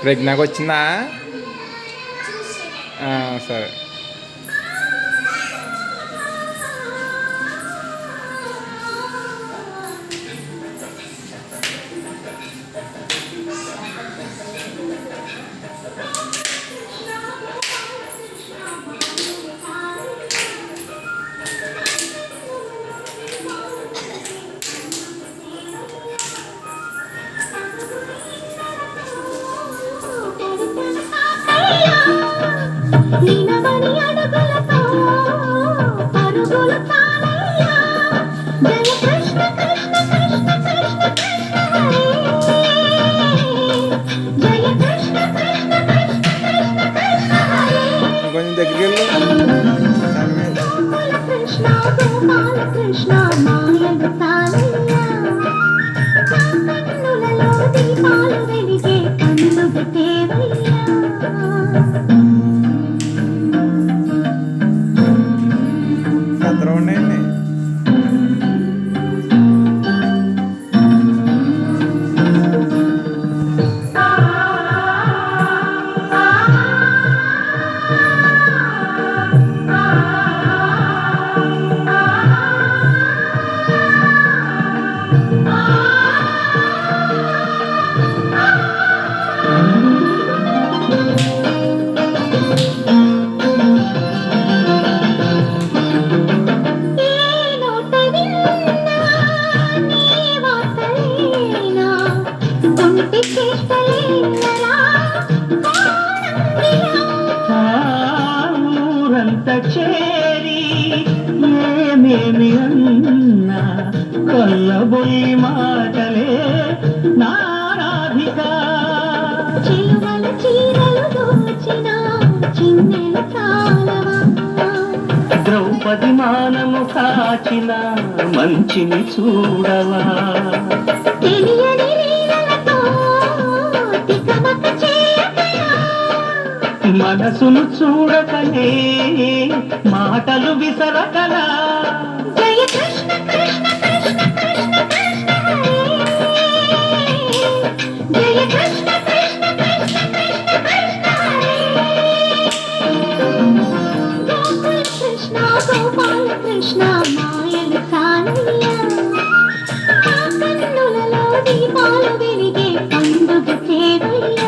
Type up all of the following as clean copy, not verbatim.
ప్రజ్ఞకు వచ్చిందా? సరే. నీనవని అడుగులతో పరుగులు తానయ్యా జయ కృష్ణ కృష్ణ కృష్ణ కృష్ణ కృష్ణ హరే జయ కృష్ణ కృష్ణ కృష్ణ కృష్ణ కృష్ణ హరే కొంచెం దగ్గరికి గోకుల కృష్ణ గోపాల కృష్ణ మాయలు తానయ్యా కన్నులలో దీపాలు వెలిగే పండుగ దేవయ్యా ఉన్నాయండి. ఊరంత చేరి ఏమేమి అన్నా కొల్లబొల్లి మాటలే నారాధిక చిలువల చీరలు దోచిన చిన్నెల చాలవా ద్రౌపది మానము కాచిన మంచిని చూడవా తెలియని లీలలతో తికమక చేయకయా మనసును చూడకనే మాటలు విసరకలా జయ కృష్ణ కృష్ణ కృష్ణ కృష్ణ కృష్ణ హరే జయ కృష్ణ కృష్ణ కృష్ణ కృష్ణ కృష్ణ హరే గోకుల కృష్ణ గోపాల కృష్ణ మాయలు సానయ్యా కన్నులలో దీపాలు వెలిగే పండుగ దేవయ్యా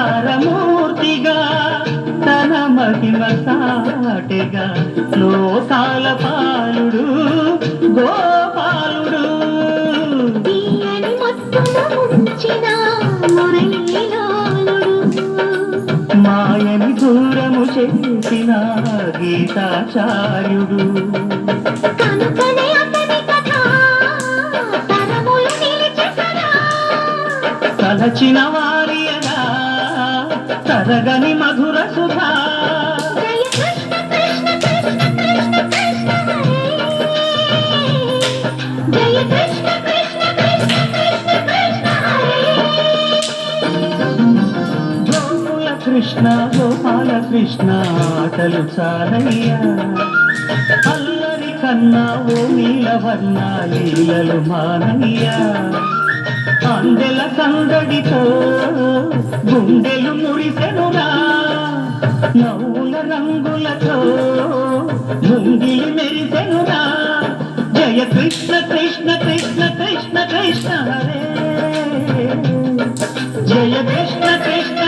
అవతారమూర్తిగా తన మహిమ సాటిగా లోకాల పాలుడు గోపాలుడు తీయని మత్తున ముంచిన మురళీలోలుడు మాయని దూరము చేసిన గీతాచార్యుడు కనుకనే అతని కథ తరములు నిలిచి సదా తలచిన వారియగా తరగని మధుర సుధా జయ కృష్ణ కృష్ణ కృష్ణ కృష్ణ కృష్ణ హరే జయ కృష్ణ కృష్ణ కృష్ణ కృష్ణ కృష్ణ హరే గోకుల కృష్ణ గోపాల కృష్ణ ఆటలు చాలయ్యా అల్లరి కన్నా ఓ నీలవర్ణ లీలలు మానయ్యా అందెల సందడితో గుండెలు మురిసెనురా నవ్వుల రంగులతో ముంగిలి మెరిసెనురా జయ కృష్ణ కృష్ణ కృష్ణ కృష్ణ కృష్ణ హరే జయ కృష్ణ కృష్ణ